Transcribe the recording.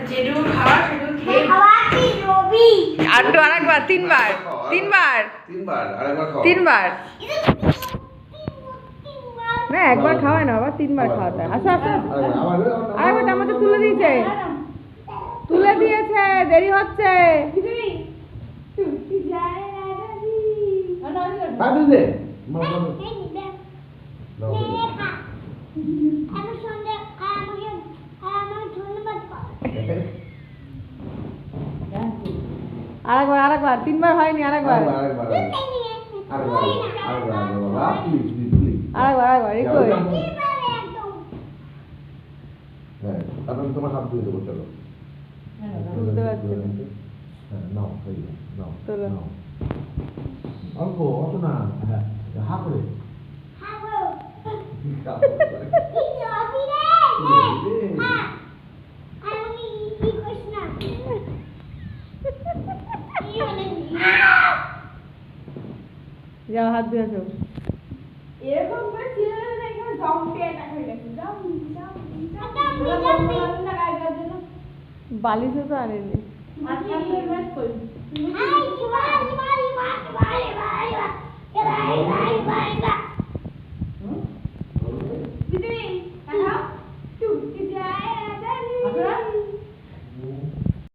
যেটুকু খাওয়া সেটুকু খেয়ে আরেকটু আরেকবার তিনবার তিনবার তিনবার না একবার খাওয়ায় না বাবা তিনবার খাওয়াতে হয়। আসো আসো আরেকবার চামচে তুলে দিয়েছে দেরি হচ্ছে আরেকবার আরেকবার তিনবার হয়নি আরেকবার আরেকবার আরেকবার এই কই তোমার হাত দিয়ে দেবো চলো বুঝতে পারছি না নাও নাও তোলো অল্প অত না হ্যাঁ হা করে যাও হাত দিয়ে আসো এরকম করে ছেলেরা এখানে জম্পে অ্যাটাক হয়ে গেছে বালিশও তো আনেনি